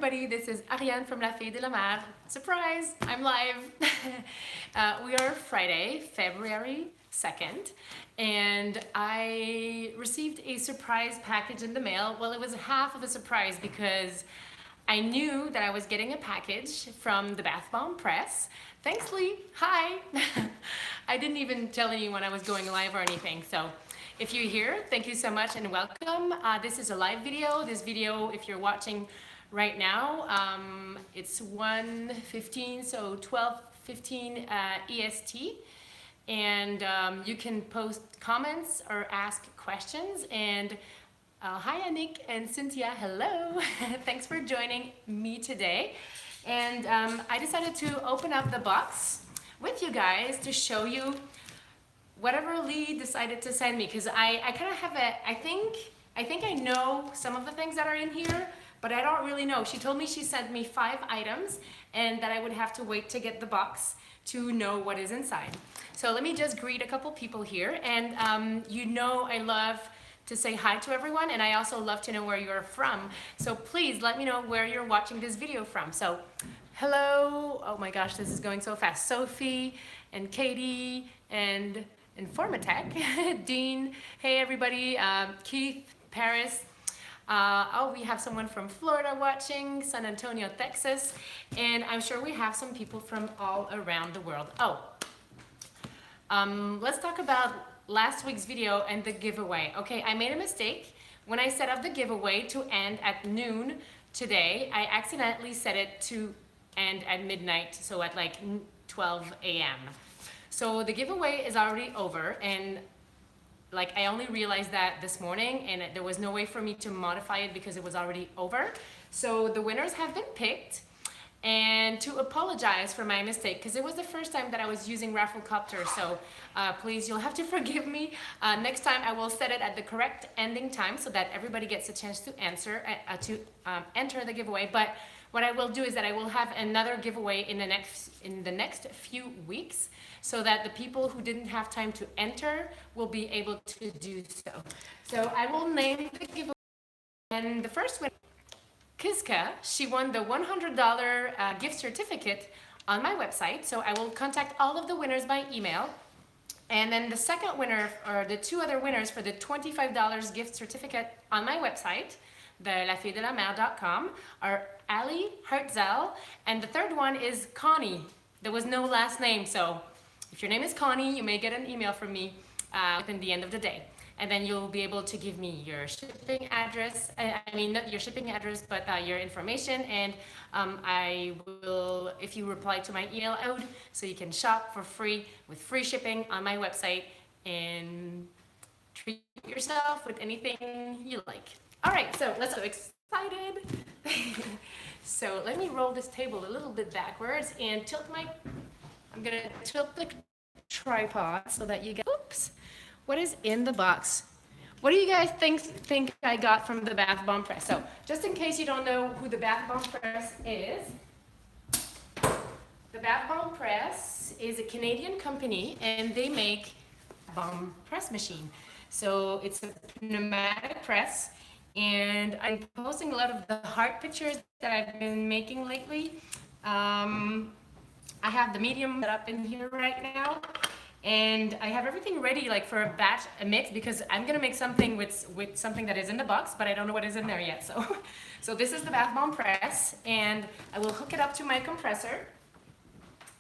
everybody, this is Ariane from iles-de-la-madeleine. Surprise, I'm live. We are Friday, February 2nd, and I received a surprise package in the mail. Well, it was half of a surprise because I knew that I was getting a package from the Bath Bomb Press. Thanks, Lee. Hi. I didn't even tell anyone I was going live or anything, so if you're here, thank you so much and welcome. This is a live video. This video, if you're watching right now, it's 1:15, so 12:15 EST. And you can post comments or ask questions. And hi, Anik and Cynthia, hello. Thanks for joining me today. And I decided to open up the box with you guys to show you whatever Lee decided to send me, because I kind of have I think I know some of the things that are in here, but I don't really know. She told me she sent me 5 items and that I would have to wait to get the box to know what is inside. So let me just greet a couple people here. And you know I love to say hi to everyone, and I also love to know where you're from. So please let me know where you're watching this video from. So hello, oh my gosh, this is going so fast. Sophie and Katie and Informatech, Dean, hey everybody, Keith, Paris, oh, we have someone from Florida watching, San Antonio, Texas, and I'm sure we have some people from all around the world. Oh, let's talk about last week's video and the giveaway. Okay, I made a mistake. When I set up the giveaway to end at noon today, I accidentally set it to end at midnight, so at like 12 a.m. So the giveaway is already over, and like I only realized that this morning, and there was no way for me to modify it because it was already over. So the winners have been picked, and to apologize for my mistake, because it was the first time that I was using Rafflecopter, so please, you'll have to forgive me. Next time I will set it at the correct ending time so that everybody gets a chance to enter the giveaway. But what I will do is that I will have another giveaway in the next few weeks, so that the people who didn't have time to enter will be able to do so. So I will name the giveaway, and the first winner, Kiska, she won the $100 gift certificate on my website. So I will contact all of the winners by email. And then the second winner, or the 2 other winners for the $25 gift certificate on my website, the iles-de-la-madeleine.com, are Ali Hertzel, and the third one is Connie. There was no last name, so if your name is Connie, you may get an email from me within the end of the day. And then you'll be able to give me your shipping address. I mean, not your shipping address, but your information. And I will, if you reply to my email code, so you can shop for free with free shipping on my website and treat yourself with anything you like. All right, so let's go. Excited. So let me roll this table a little bit backwards and I'm gonna tilt the tripod so that you get, oops, what is in the box? What do you guys think I got from the Bath Bomb Press? So just in case you don't know who the Bath Bomb Press is, the Bath Bomb Press is a Canadian company, and they make bomb press machine. So it's a pneumatic press, and I'm posting a lot of the heart pictures that I've been making lately. I have the medium set up in here right now, and I have everything ready like for a mix, because I'm gonna make something with something that is in the box, but I don't know what is in there yet. So this is the Bath Bomb Press, and I will hook it up to my compressor,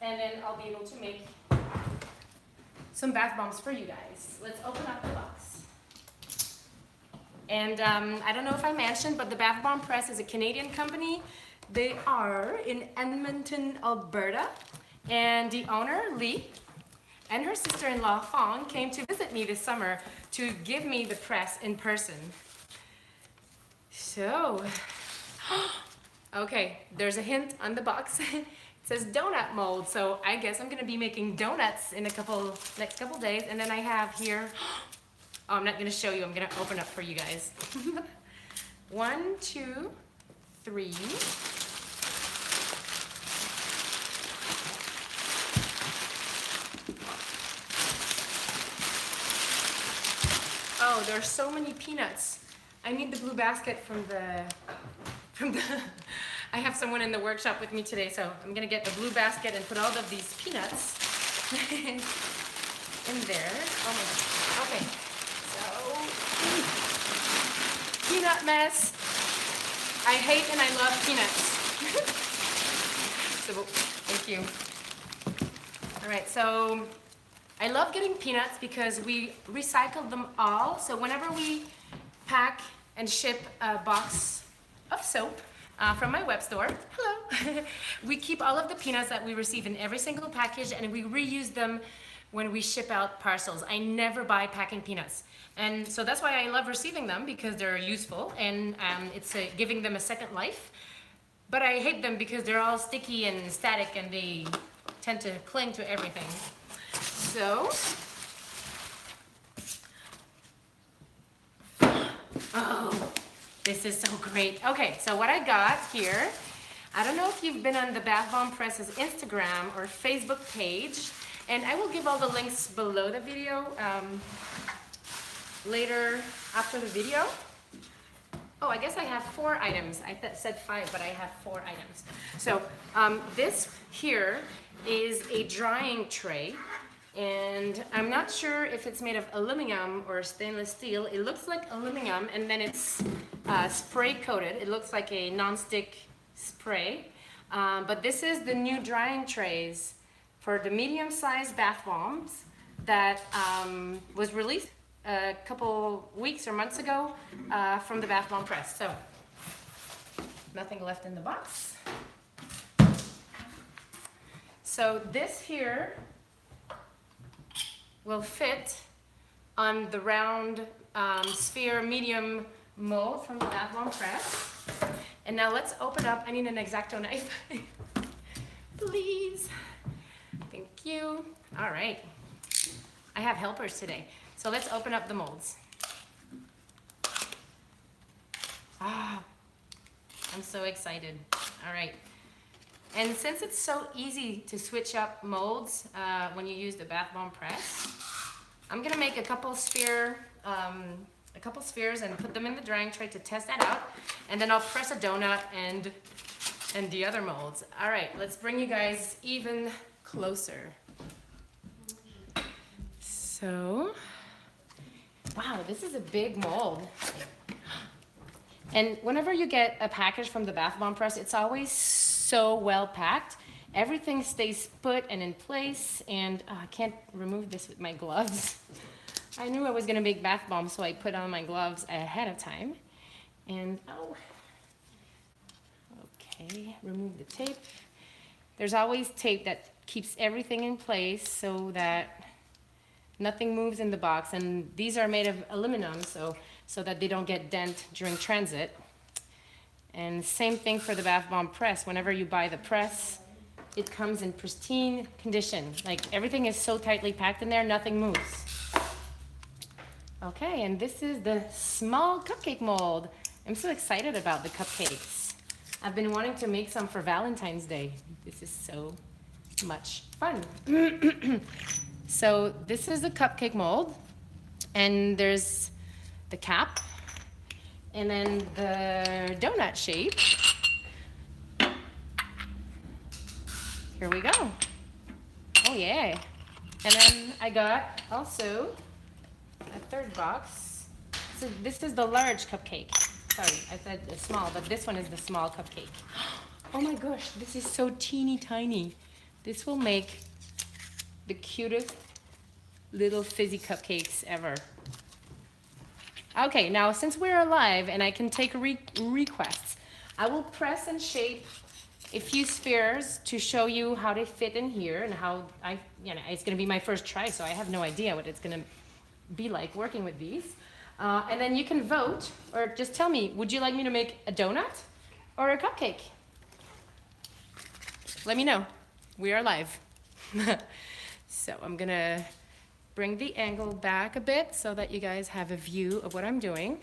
and then I'll be able to make some bath bombs for you guys. Let's open up the box. And I don't know if I mentioned, but the Bath Bomb Press is a Canadian company. They are in Edmonton, Alberta, and the owner, Lee, and her sister-in-law, Fong, came to visit me this summer to give me the press in person. So, okay, there's a hint on the box. It says donut mold, so I guess I'm gonna be making donuts in next couple days. And then I have here, oh, I'm not gonna show you, I'm gonna open up for you guys. 1, 2, 3. Oh, there's so many peanuts. I need the blue basket from the I have someone in the workshop with me today, so I'm gonna get the blue basket and put all of these peanuts in there. Oh my God. Okay, so peanut mess. I hate and I love peanuts. So, thank you. All right, so I love getting peanuts because we recycle them all. So whenever we pack and ship a box of soap from my web store, hello, we keep all of the peanuts that we receive in every single package and we reuse them when we ship out parcels. I never buy packing peanuts. And so that's why I love receiving them, because they're useful and it's giving them a second life. But I hate them because they're all sticky and static and they tend to cling to everything. So, oh, this is so great. Okay, so what I got here, I don't know if you've been on the Bath Bomb Press's Instagram or Facebook page, and I will give all the links below the video later after the video. Oh, I guess I have 4 items. I said 5, but I have 4 items. So this here is a drying tray, and I'm not sure if it's made of aluminum or stainless steel. It looks like aluminum, and then it's spray coated. It looks like a non-stick spray, but this is the new drying trays for the medium-sized bath bombs that was released a couple weeks or months ago from the Bath Bomb Press. So, nothing left in the box. So this here will fit on the round sphere medium mold from the Bath Bomb Press. And now let's open up. I need an X-Acto knife. Please. Thank you. All right. I have helpers today. So let's open up the molds. Ah, I'm so excited. All right. And since it's so easy to switch up molds when you use the Bath Bomb Press, I'm gonna make a couple spheres and put them in the drying tray to test that out. And then I'll press a donut and the other molds. All right, let's bring you guys even closer. So, wow, this is a big mold. And whenever you get a package from the Bath Bomb Press, it's always so well packed. Everything stays put and in place, and I can't remove this with my gloves. I knew I was gonna make bath bombs, so I put on my gloves ahead of time. And, oh, okay, remove the tape. There's always tape that keeps everything in place so that nothing moves in the box, and these are made of aluminum so that they don't get dent during transit. And same thing for the Bath Bomb Press. Whenever you buy the press, it comes in pristine condition. Like, everything is so tightly packed in there, nothing moves. Okay, and this is the small cupcake mold. I'm so excited about the cupcakes. I've been wanting to make some for Valentine's Day. This is so much fun. So this is the cupcake mold, and there's the cap, and then the donut shape. Here we go. Oh yeah. And then I got also a third box. So this is the large cupcake. Sorry, I said the small, but this one is the small cupcake. Oh my gosh, this is so teeny tiny. This will make the cutest little fizzy cupcakes ever. Okay, now since we're live and I can take requests, I will press and shape a few spheres to show you how they fit in here and how it's gonna be my first try, so I have no idea what it's gonna be like working with these. And then you can vote, or just tell me, would you like me to make a donut or a cupcake? Let me know. We are live. So I'm gonna bring the angle back a bit so that you guys have a view of what I'm doing.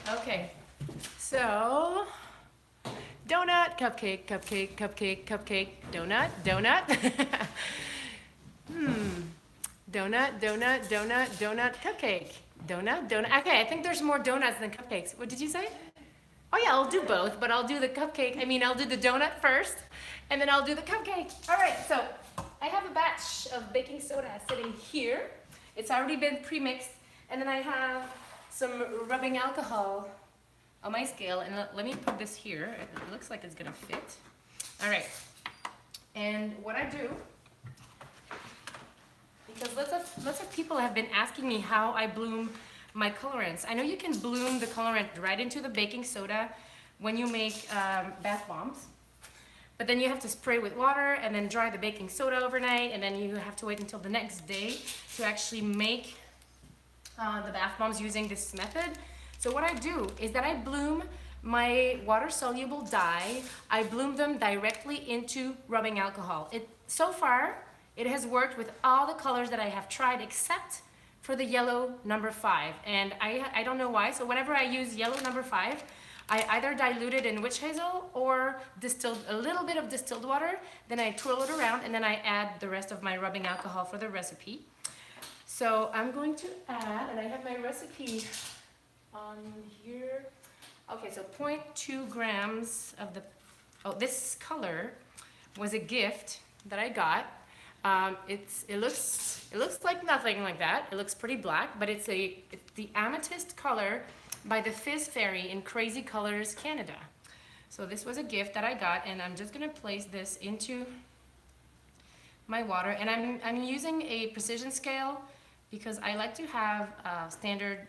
Okay, so donut, cupcake, cupcake, cupcake, cupcake, donut, donut. Donut, donut, donut, donut, cupcake. Donut, donut. Okay, I think there's more donuts than cupcakes. What did you say? Oh yeah, I'll do both, but I'll do the cupcake. I mean, I'll do the donut first, and then I'll do the cupcake. All right, so I have a batch of baking soda sitting here. It's already been pre-mixed, and then I have some rubbing alcohol on my scale, and let me put this here. It looks like it's gonna fit. All right, and what I do, because lots of people have been asking me how I bloom my colorants. I know you can bloom the colorant right into the baking soda when you make bath bombs, but then you have to spray with water and then dry the baking soda overnight, and then you have to wait until the next day to actually make the bath bombs using this method. So what I do is that I bloom my water-soluble dye. I bloom them directly into rubbing alcohol. So far, it has worked with all the colors that I have tried except for the yellow number 5. And I don't know why. So whenever I use yellow number 5, I either dilute it in witch hazel or distilled a little bit of distilled water. Then I twirl it around and then I add the rest of my rubbing alcohol for the recipe. So I'm going to add, and I have my recipe on here. Okay, so 0.2 grams of this color was a gift that I got. It looks like nothing like that. It looks pretty black, but it's the amethyst color by the Fizz Fairy in Crazy Colors Canada. So this was a gift that I got, and I'm just gonna place this into my water, and I'm using a precision scale because I like to have standard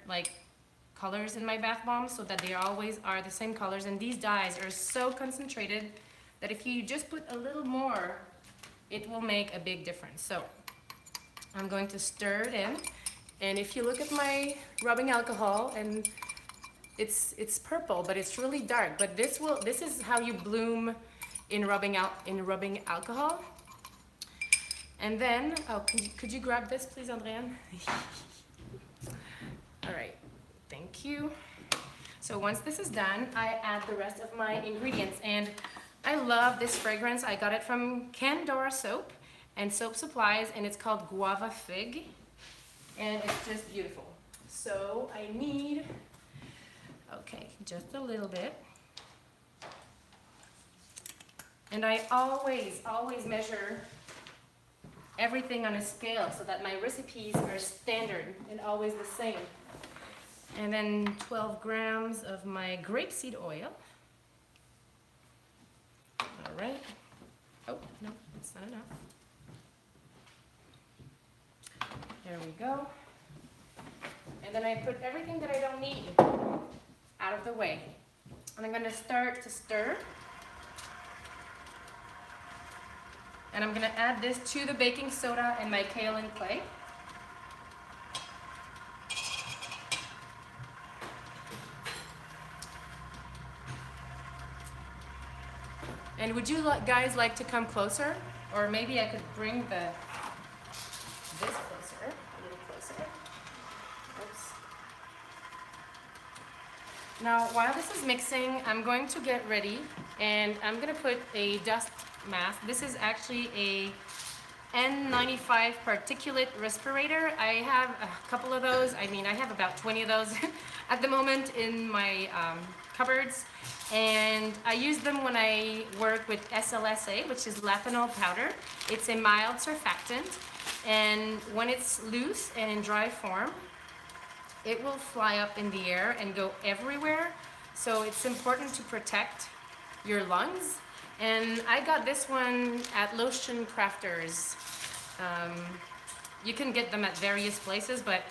colors in my bath bombs so that they always are the same colors, and these dyes are so concentrated that if you just put a little more, it will make a big difference. So I'm going to stir it in, and if you look at my rubbing alcohol, and it's purple, but it's really dark. But this is how you bloom in rubbing alcohol. And then, could you grab this, please, Ariane? All right, thank you. So once this is done, I add the rest of my ingredients, and I love this fragrance. I got it from Candora Soap and Soap Supplies, and it's called Guava Fig, and it's just beautiful. So I need, just a little bit. And I always measure everything on a scale so that my recipes are standard and always the same. And then 12 grams of my grapeseed oil. All right. Oh, no, that's not enough. There we go. And then I put everything that I don't need out of the way. And I'm going to start to stir. And I'm going to add this to the baking soda and my kaolin clay. And would you guys like to come closer? Or maybe I could bring this closer, a little closer. Oops. Now, while this is mixing, I'm going to get ready, and I'm gonna put a dust mask. This is actually a N95 particulate respirator. I have a couple of those. I mean, I have about 20 of those at the moment in my cupboards. And I use them when I work with SLSA, which is lathanol powder. It's a mild surfactant, and when it's loose and in dry form, it will fly up in the air and go everywhere. So it's important to protect your lungs. And I got this one at Lotion Crafters. You can get them at various places, but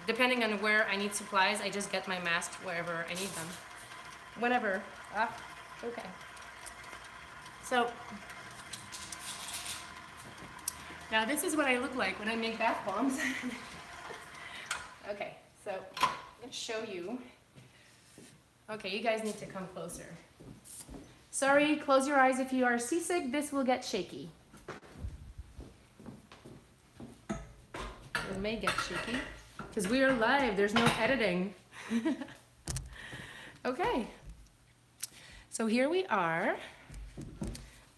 depending on where I need supplies, I just get my masks wherever I need them. Whenever. Okay. So, now this is what I look like when I make bath bombs. Okay, so I'm going to show you. Okay, you guys need to come closer. Sorry, close your eyes if you are seasick. This will get shaky. It may get shaky because we are live. There's no editing. Okay. So here we are. I'm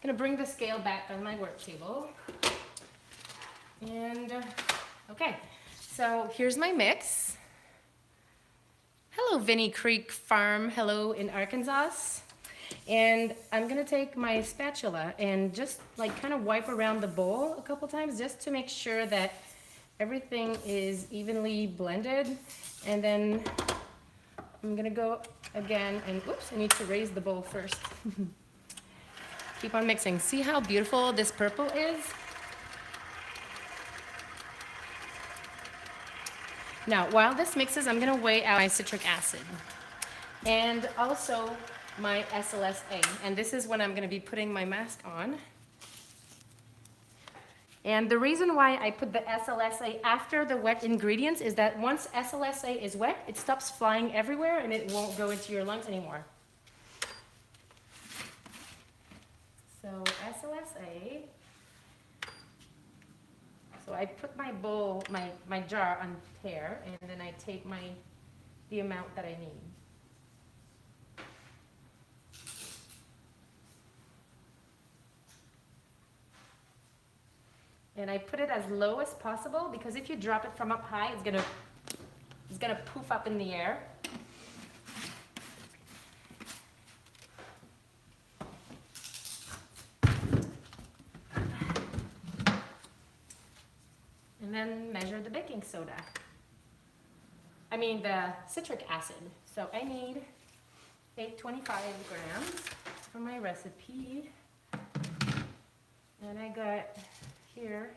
gonna bring the scale back on my work table. And Okay, so here's my mix. Hello, Vinnie Creek Farm. Hello in Arkansas. And I'm gonna take my spatula and just like kind of wipe around the bowl a couple times just to make sure that everything is evenly blended. And then I'm gonna go again and oops, I need to raise the bowl first. Keep on mixing. See how beautiful this purple is? Now, while this mixes, I'm gonna weigh out my citric acid and also my SLSA. And this is when I'm gonna be putting my mask on. And the reason why I put the SLSA after the wet ingredients is that once SLSA is wet, it stops flying everywhere and it won't go into your lungs anymore. So SLSA. So I put my bowl, my jar on tear, and then I take the amount that I need. And I put it as low as possible because if you drop it from up high, it's gonna poof up in the air. And then measure the baking soda. I mean the citric acid. So I need 825 grams for my recipe. And I got here,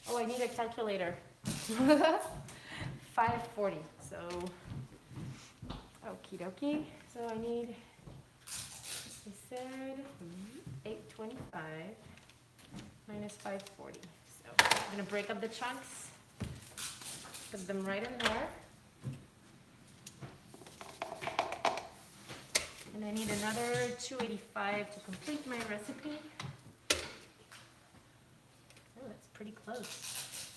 oh, I need a calculator. 540, so okie dokie. So I need, he said 825 minus 540. So I'm gonna break up the chunks, put them right in there. And I need another 285 to complete my recipe. Oh, that's pretty close.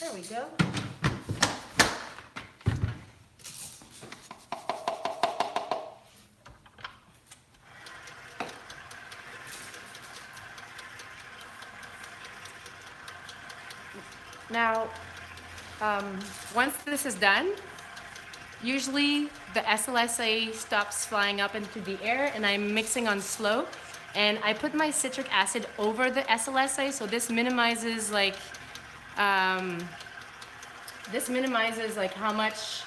There we go. Now, once this is done, usually the SLSA stops flying up into the air and I'm mixing on slow. And I put my citric acid over the SLSA, so this minimizes like how much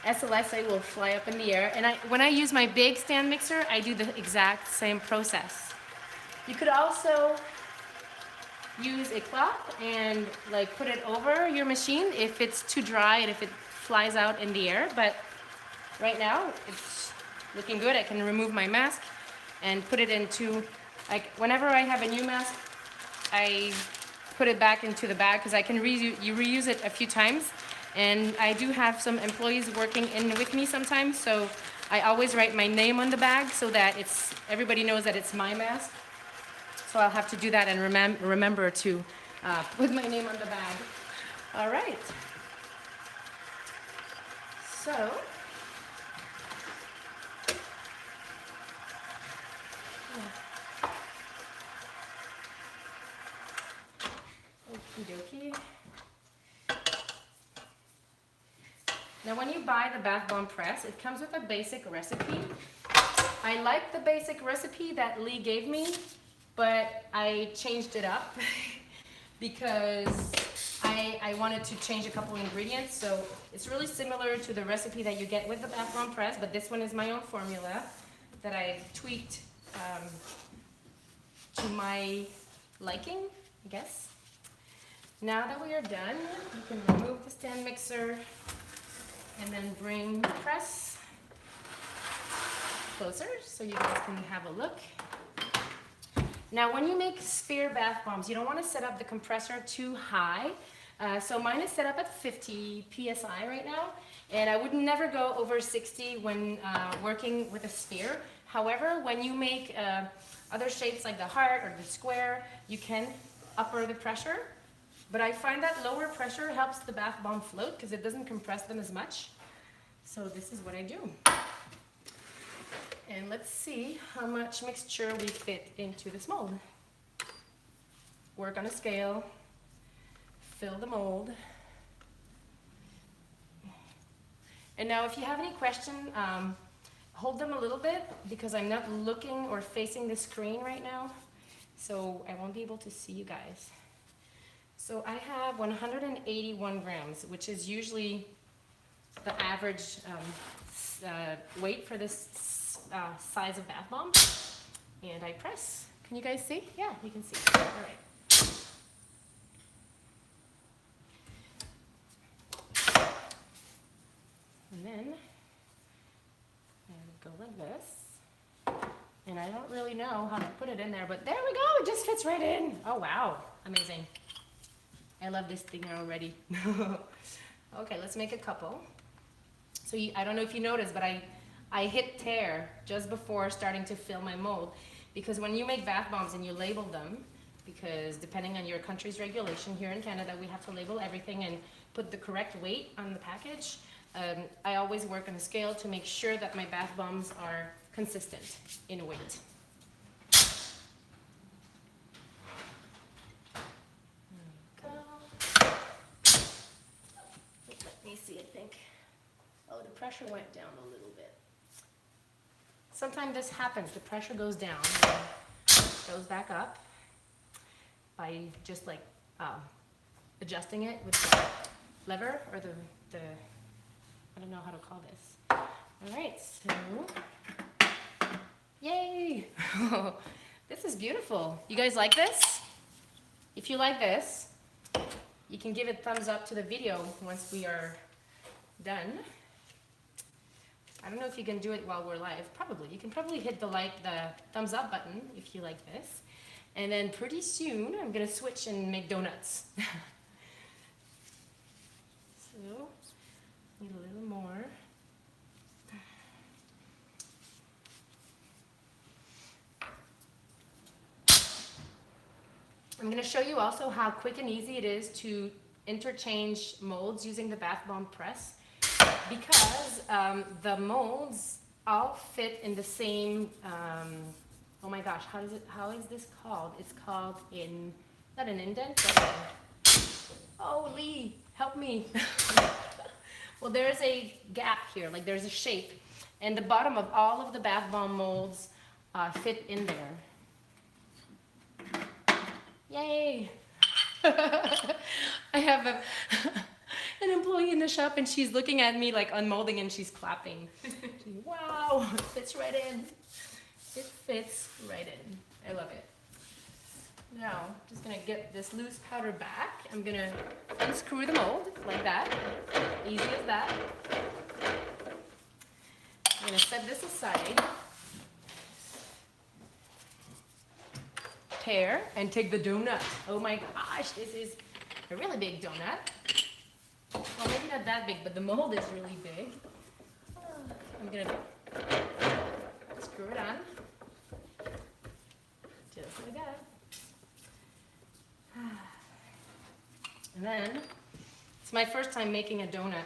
SLSA will fly up in the air. And when I use my big stand mixer, I do the exact same process. You could also use a cloth and like put it over your machine if it's too dry and if it flies out in the air. But right now it's looking good. I can remove my mask and put it into, like whenever I have a new mask, I put it back into the bag because I can reuse it a few times. And I do have some employees working in with me sometimes, so I always write my name on the bag so that everybody knows that it's my mask. So I'll have to do that and remember to put my name on the bag. All right. So, okie dokie. Now when you buy the bath bomb press, it comes with a basic recipe. I like the basic recipe that Lee gave me, but I changed it up because I wanted to change a couple ingredients. So it's really similar to the recipe that you get with the bath bomb press, but this one is my own formula that I tweaked to my liking, I guess. Now that we are done, you can remove the stand mixer and then bring the press closer so you guys can have a look. Now when you make sphere bath bombs, you don't want to set up the compressor too high. So mine is set up at 50 PSI right now, and I would never go over 60 when working with a sphere. However, when you make other shapes like the heart or the square, you can upper the pressure. But I find that lower pressure helps the bath bomb float because it doesn't compress them as much. So this is what I do. And let's see how much mixture we fit into this mold. work on a scale, fill the mold. And now if you have any question, hold them a little bit because I'm not looking or facing the screen right now, so I won't be able to see you guys. So I have 181 grams, which is usually the average weight for this size of bath bomb. And I press. Can you guys see? Yeah, you can see. All right. And then I go like this. And I don't really know how to put it in there, but there we go. It just fits right in. Oh, wow. Amazing. I love this thing already. Okay, let's make a couple. So I don't know if you noticed, but I hit tear just before starting to fill my mold, because when you make bath bombs and you label them, because depending on your country's regulation, here in Canada we have to label everything and put the correct weight on the package. I always work on a scale to make sure that my bath bombs are consistent in weight. Let me see, I think. Oh, the pressure went down a little bit. Sometimes this happens, the pressure goes down and goes back up by just like adjusting it with the lever or the I don't know how to call this. All right, so, yay! This is beautiful. You guys like this? If you like this, you can give it thumbs up to the video once we are done. I don't know if you can do it while we're live. Probably. You can probably hit the thumbs up button if you like this. And then pretty soon, I'm going to switch and make donuts. So, need a little more. I'm going to show you also how quick and easy it is to interchange molds using the bath bomb press, because the molds all fit in the same, oh my gosh, how is this called? It's called not an indent, but oh Lee, help me. Well, there's a gap here, like there's a shape, and the bottom of all of the bath bomb molds fit in there. Yay! I have an employee in the shop and she's looking at me like unmolding and she's clapping. Wow, it fits right in. It fits right in. I love it. Now, I'm just gonna get this loose powder back. I'm gonna unscrew the mold like that. Easy as that. I'm gonna set this aside. Tear and take the donut. Oh my gosh, this is a really big donut. Well, maybe not that big, but the mold is really big. I'm gonna screw it on, just like that. And then, it's my first time making a donut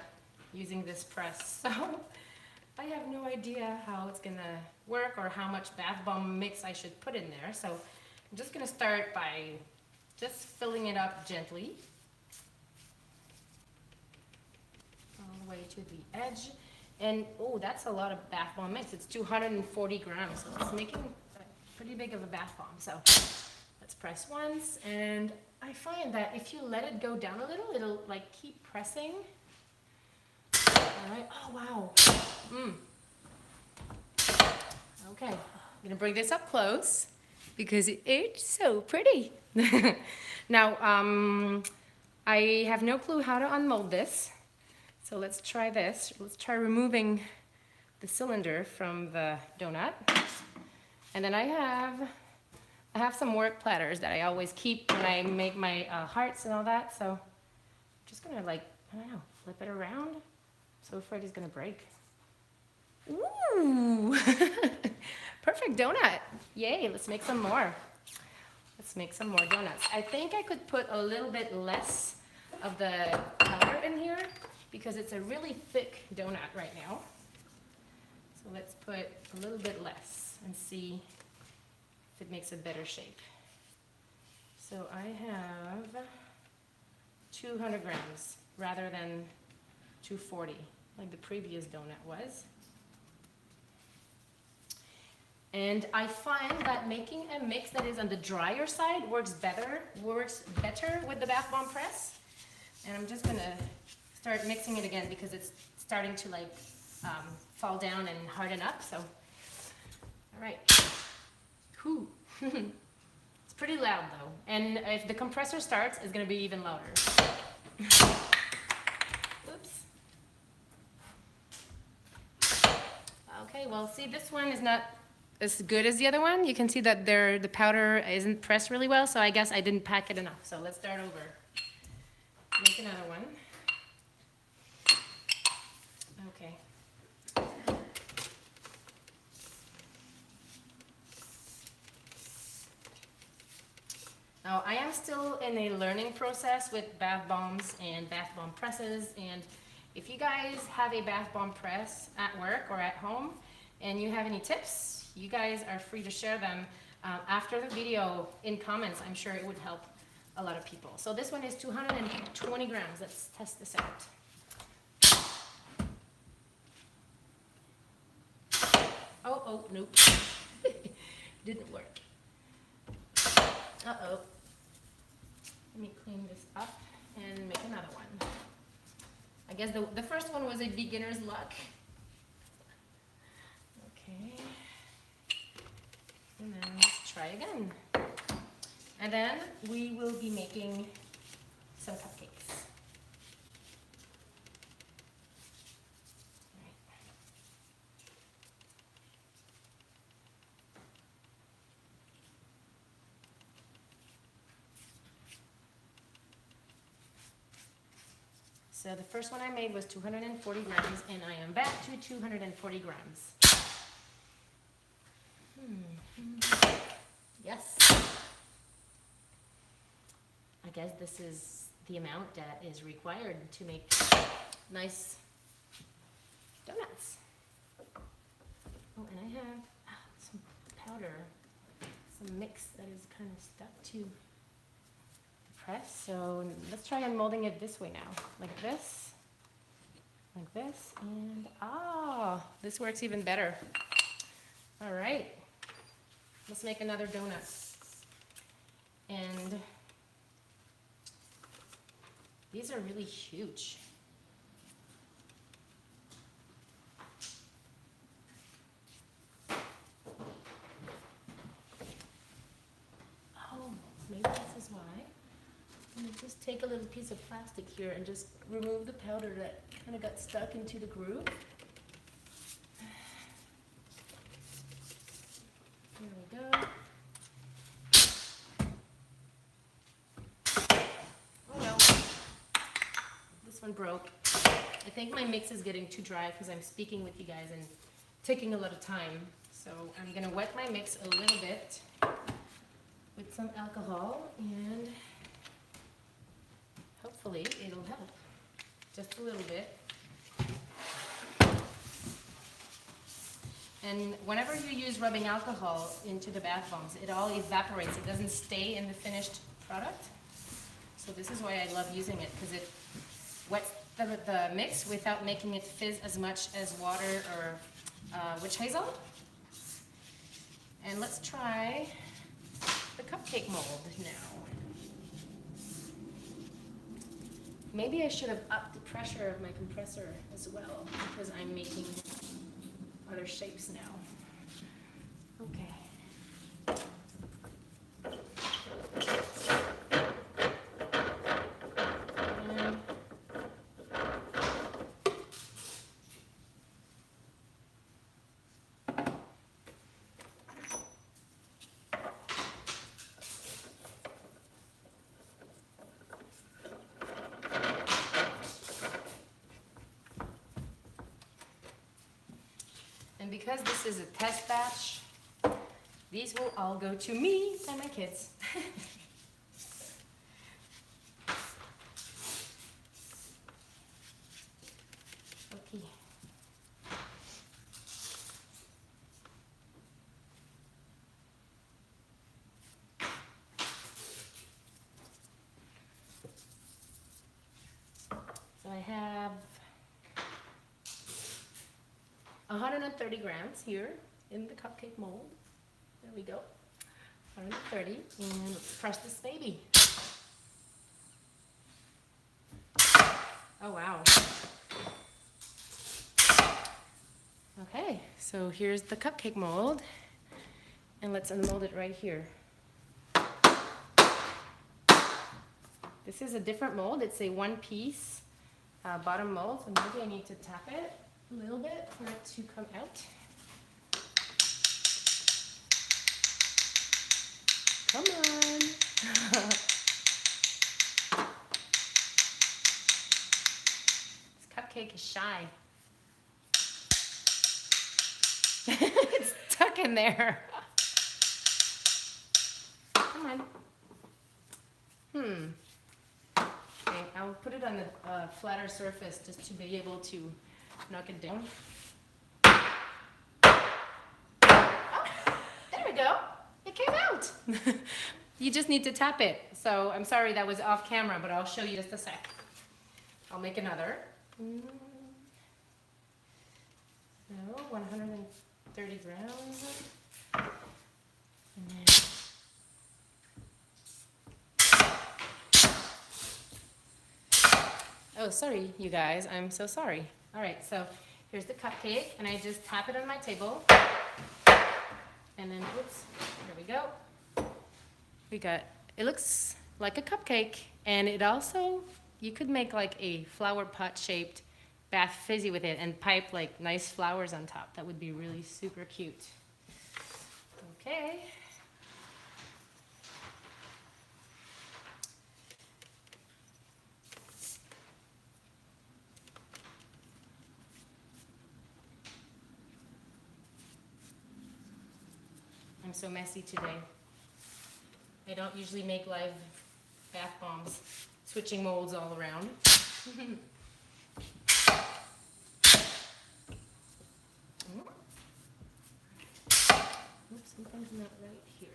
using this press, so I have no idea how it's gonna work or how much bath bomb mix I should put in there. So I'm just gonna start by just filling it up gently all the way to the edge. And oh, that's a lot of bath bomb mix. It's 240 grams, so it's making pretty big of a bath bomb. So let's press once, and I find that if you let it go down a little, it'll like keep pressing. All right. Oh wow. Okay, I'm gonna bring this up close because it's so pretty. Now, I have no clue how to unmold this, so let's try this. Let's try removing the cylinder from the donut, and then I have some work platters that I always keep when I make my hearts and all that. So I'm just gonna like, I don't know, flip it around. I'm so afraid it's gonna break. Ooh, perfect donut. Yay, let's make some more. Let's make some more donuts. I think I could put a little bit less of the powder in here because it's a really thick donut right now. So let's put a little bit less and see if it makes a better shape. So I have 200 grams rather than 240 like the previous donut was. And I find that making a mix that is on the drier side works better with the bath bomb press. And I'm just gonna start mixing it again because it's starting to like fall down and harden up. So, all right. Whew. It's pretty loud though. And if the compressor starts, it's gonna be even louder. Oops. Okay, well, see, this one is not as good as the other one. You can see that the powder isn't pressed really well, so I guess I didn't pack it enough. So let's start over. Make another one. Okay. Now, I am still in a learning process with bath bombs and bath bomb presses, and if you guys have a bath bomb press at work or at home and you have any tips, you guys are free to share them after the video in comments. I'm sure it would help a lot of people. So this one is 220 grams. Let's test this out. Oh, nope. Didn't work. Uh-oh. Let me clean this up and make another one. I guess the first one was a beginner's luck. Okay. And then let's try again. And then we will be making some cupcakes. Right. So the first one I made was 240 grams, and I am back to 240 grams. Yes. I guess this is the amount that is required to make nice donuts. Oh, and I have some powder, some mix that is kind of stuck to the press. So let's try unmolding it this way now, like this, and this works even better. All right. Let's make another donut. And these are really huge. Oh, maybe this is why. I'm gonna just take a little piece of plastic here and just remove the powder that kind of got stuck into the groove. There we go. Oh no, this one broke. I think my mix is getting too dry because I'm speaking with you guys and taking a lot of time. So I'm gonna wet my mix a little bit with some alcohol and hopefully it'll help. Just a little bit. And whenever you use rubbing alcohol into the bath bombs, it all evaporates. It doesn't stay in the finished product. So this is why I love using it, because it wets the mix without making it fizz as much as water or witch hazel. And let's try the cupcake mold now. Maybe I should have upped the pressure of my compressor as well, because I'm making other shapes now. Okay. And because this is a test batch, these will all go to me and my kids. Okay. 130 grams here in the cupcake mold. There we go. 130, and let's press this baby. Oh wow. Okay, so here's the cupcake mold, and let's unmold it right here. This is a different mold. It's a one-piece bottom mold, so maybe I need to tap it a little bit for it to come out. Come on. This cupcake is shy. It's stuck in there. Come on. Okay, I'll put it on the flatter surface just to be able to knock it down. Oh, there we go. It came out. You just need to tap it. So I'm sorry that was off camera, but I'll show you just a sec. I'll make another. So 130 grams. And then oh, sorry, you guys. I'm so sorry. All right, so here's the cupcake, and I just tap it on my table. And then, oops, there we go. We got, it looks like a cupcake, and it also, you could make like a flower pot shaped bath fizzy with it and pipe like nice flowers on top. That would be really super cute. Okay. I'm so messy today. I don't usually make live bath bombs, switching molds all around. Oops, something's not right here.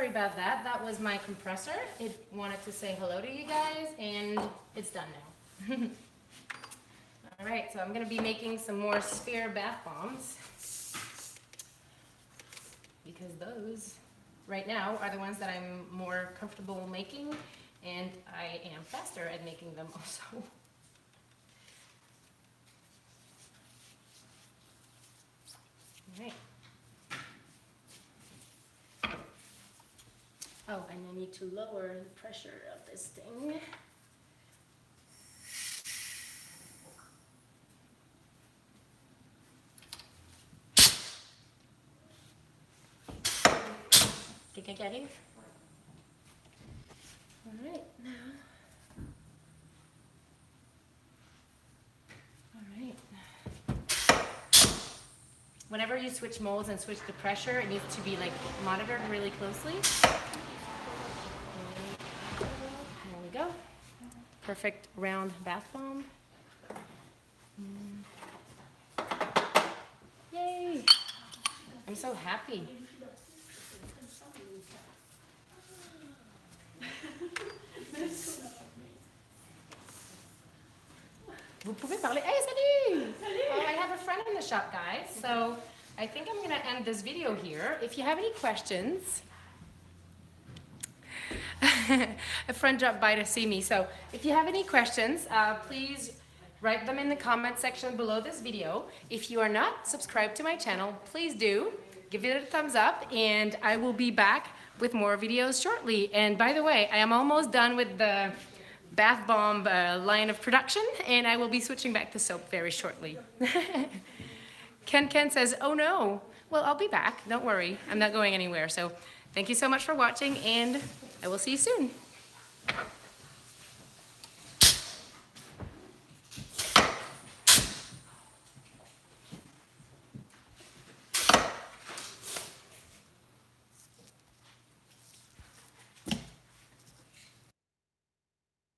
About that. That was my compressor. It wanted to say hello to you guys, and it's done now. All right, so I'm going to be making some more sphere bath bombs because those right now are the ones that I'm more comfortable making, and I am faster at making them also. All right. Oh, and I need to lower the pressure of this thing. Think I get it? All right, now. All right. Whenever you switch molds and switch the pressure, it needs to be like monitored really closely. There we go. Perfect round bath bomb. Yay! I'm so happy. Vous pouvez parler. Hey, salut! Oh, I have a friend in the shop, guys. So I think I'm going to end this video here. If you have any questions, a friend dropped by to see me. So if you have any questions, please write them in the comment section below this video. If you are not subscribed to my channel, please do. Give it a thumbs up, and I will be back with more videos shortly. And by the way, I am almost done with the bath bomb line of production, and I will be switching back to soap very shortly. Ken says, oh no. Well, I'll be back. Don't worry. I'm not going anywhere. So thank you so much for watching, and I will see you soon.